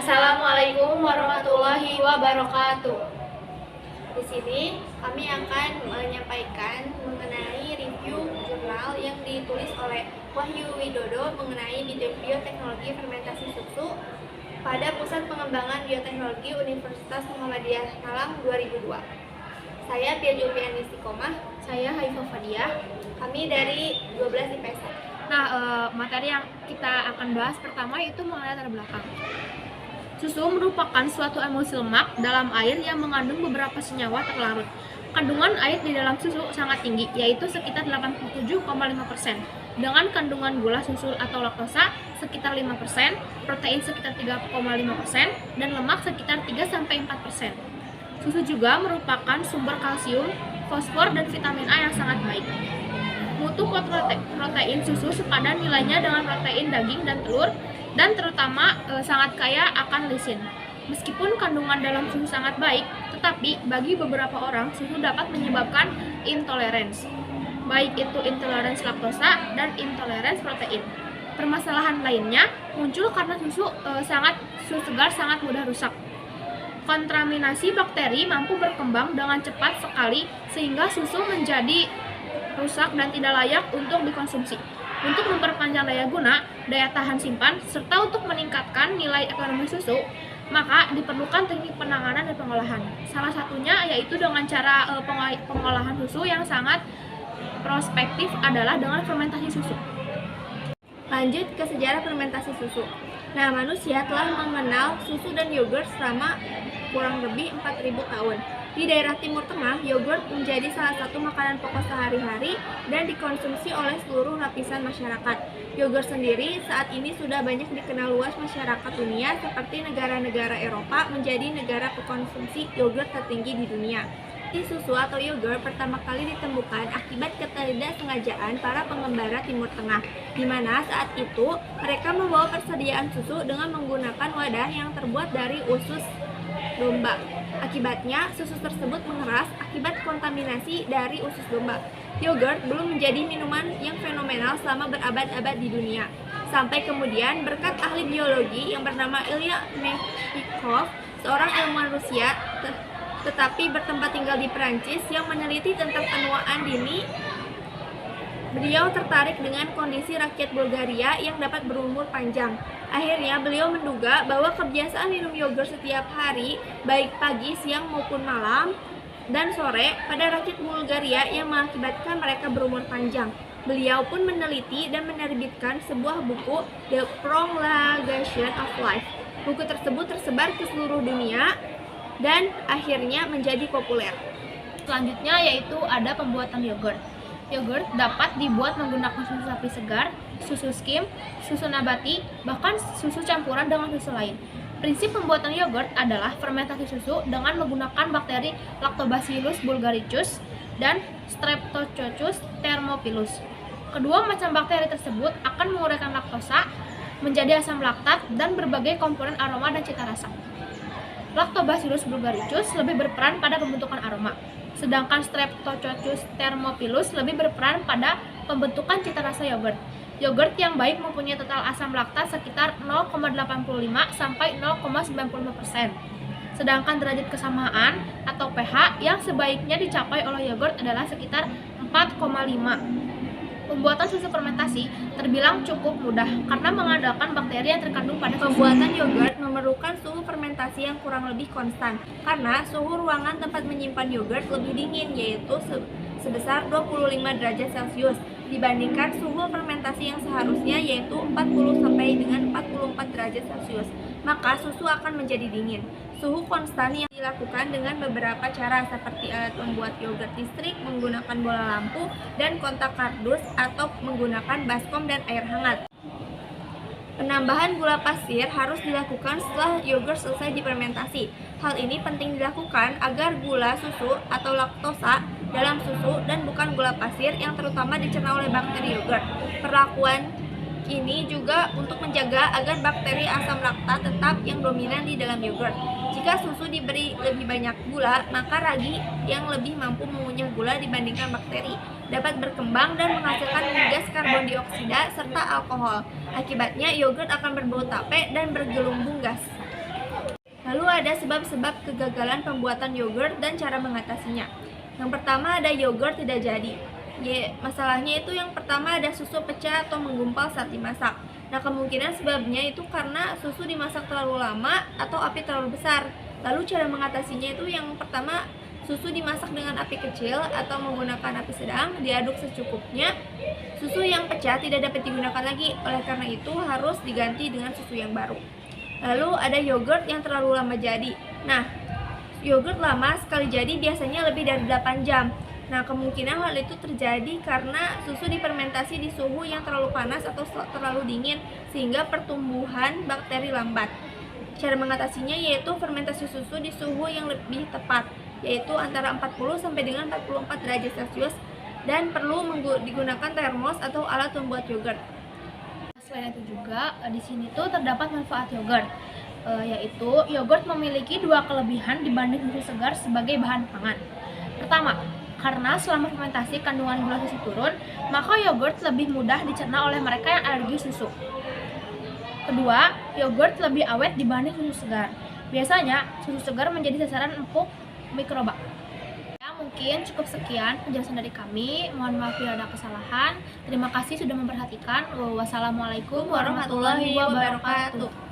Assalamualaikum warahmatullahi wabarakatuh. Di sini kami akan menyampaikan mengenai review jurnal yang ditulis oleh Wahyu Widodo mengenai bioteknologi fermentasi susu pada Pusat Pengembangan Bioteknologi Universitas Muhammadiyah Malang 2002. Saya Pia Julfian Istiqomah. Saya Haifah Fadiah. Kami dari 12 IPS. Materi yang kita akan bahas pertama itu mengenai latar belakang. Susu merupakan suatu emulsi lemak dalam air yang mengandung beberapa senyawa terlarut. Kandungan air di dalam susu sangat tinggi, yaitu sekitar 87,5%, dengan kandungan gula susu atau laktosa sekitar 5%, protein sekitar 3,5%, dan lemak sekitar 3-4%. Susu juga merupakan sumber kalsium, fosfor, dan vitamin A yang sangat baik. Mutu protein susu sepadan nilainya dengan protein daging dan telur, dan terutama sangat kaya akan lisin. Meskipun kandungan dalam susu sangat baik, tetapi bagi beberapa orang susu dapat menyebabkan intoleransi, baik itu intoleransi laktosa dan intoleransi protein. Permasalahan lainnya muncul karena susu segar sangat mudah rusak. Kontaminasi bakteri mampu berkembang dengan cepat sekali sehingga susu menjadi rusak dan tidak layak untuk dikonsumsi. Untuk memperpanjang daya guna, daya tahan simpan, serta untuk meningkatkan nilai ekonomi susu, maka diperlukan teknik penanganan dan pengolahan. Salah satunya yaitu dengan cara pengolahan susu yang sangat prospektif adalah dengan fermentasi susu. Lanjut ke sejarah fermentasi susu. Manusia telah mengenal susu dan yogurt selama kurang lebih 4.000 tahun. Di daerah Timur Tengah, yogurt menjadi salah satu makanan pokok sehari-hari dan dikonsumsi oleh seluruh lapisan masyarakat. Yogurt sendiri saat ini sudah banyak dikenal luas masyarakat dunia, seperti negara-negara Eropa menjadi negara pengkonsumsi yogurt tertinggi di dunia. Susu atau yogurt pertama kali ditemukan akibat ketidaksengajaan para pengembara Timur Tengah, di mana saat itu mereka membawa persediaan susu dengan menggunakan wadah yang terbuat dari usus domba. Akibatnya, susu tersebut mengeras akibat kontaminasi dari usus domba. Yogurt belum menjadi minuman yang fenomenal selama berabad-abad di dunia. Sampai kemudian, berkat ahli biologi yang bernama Ilya Mechnikov, seorang ilmuwan Rusia tetapi bertempat tinggal di Perancis yang meneliti tentang penuaan dini, beliau tertarik dengan kondisi rakyat Bulgaria yang dapat berumur panjang. Akhirnya beliau menduga bahwa kebiasaan minum yogurt setiap hari, baik pagi, siang maupun malam dan sore, pada rakyat Bulgaria yang mengakibatkan mereka berumur panjang. Beliau pun meneliti dan menerbitkan sebuah buku, The Prolongation of Life. Buku tersebut tersebar ke seluruh dunia dan akhirnya menjadi populer. Selanjutnya yaitu ada pembuatan yogurt. Yogurt dapat dibuat menggunakan susu sapi segar, susu skim, susu nabati, bahkan susu campuran dengan susu lain. Prinsip pembuatan yogurt adalah fermentasi susu dengan menggunakan bakteri Lactobacillus bulgaricus dan Streptococcus thermophilus. Kedua macam bakteri tersebut akan menguraikan laktosa menjadi asam laktat dan berbagai komponen aroma dan cita rasa. Lactobacillus bulgaricus lebih berperan pada pembentukan aroma, sedangkan Streptococcus thermophilus lebih berperan pada pembentukan cita rasa yogurt. Yogurt yang baik mempunyai total asam laktat sekitar 0,85 sampai 0,95%. Sedangkan derajat kesamaan atau pH yang sebaiknya dicapai oleh yogurt adalah sekitar 4,5. Pembuatan susu fermentasi terbilang cukup mudah karena mengandalkan bakteri yang terkandung pada susu. Pembuatan yogurt memerlukan suhu fermentasi yang kurang lebih konstan karena suhu ruangan tempat menyimpan yogurt lebih dingin, yaitu sebesar 25 derajat Celcius dibandingkan suhu fermentasi yang seharusnya yaitu 40 sampai dengan 44 derajat Celcius. Maka susu akan menjadi dingin. Suhu konstan yang dilakukan dengan beberapa cara seperti alat membuat yogurt listrik, menggunakan bola lampu dan kontak kardus, atau menggunakan baskom dan air hangat. Penambahan gula pasir harus dilakukan setelah yogurt selesai difermentasi. Hal ini penting dilakukan agar gula susu atau laktosa dalam susu dan bukan gula pasir yang terutama dicerna oleh bakteri yogurt. Perlakuan ini juga untuk menjaga agar bakteri asam laktat tetap yang dominan di dalam yogurt. Jika susu diberi lebih banyak gula, maka ragi yang lebih mampu mengunyah gula dibandingkan bakteri dapat berkembang dan menghasilkan gas karbon dioksida serta alkohol. Akibatnya yogurt akan berbau tape dan bergelumbung gas. ada sebab-sebab kegagalan pembuatan yogurt dan cara mengatasinya. Yang pertama ada yogurt tidak jadi. Masalahnya itu yang pertama ada susu pecah atau menggumpal saat dimasak. Nah, kemungkinan sebabnya itu karena susu dimasak terlalu lama atau api terlalu besar. Lalu cara mengatasinya itu yang pertama, susu dimasak dengan api kecil atau menggunakan api sedang, diaduk secukupnya. Susu yang pecah tidak dapat digunakan lagi, oleh karena itu harus diganti dengan susu yang baru. Lalu ada yogurt yang terlalu lama jadi. Nah, yogurt lama sekali jadi biasanya lebih dari 8 jam. Nah, kemungkinan hal itu terjadi karena susu difermentasi di suhu yang terlalu panas atau terlalu dingin sehingga pertumbuhan bakteri lambat. Cara mengatasinya yaitu fermentasi susu di suhu yang lebih tepat, yaitu antara 40 sampai dengan 44 derajat Celcius dan perlu digunakan termos atau alat pembuat yogurt. Selain itu juga di sini tuh terdapat manfaat yogurt, yaitu yogurt memiliki dua kelebihan dibanding susu segar sebagai bahan pangan. Pertama, karena selama fermentasi kandungan gula susu turun, maka yogurt lebih mudah dicerna oleh mereka yang alergi susu. Kedua, yogurt lebih awet dibanding susu segar. Biasanya, susu segar menjadi sasaran empuk mikroba. Ya, mungkin cukup sekian penjelasan dari kami. Mohon maaf bila ada kesalahan. Terima kasih sudah memperhatikan. Wassalamualaikum warahmatullahi wabarakatuh.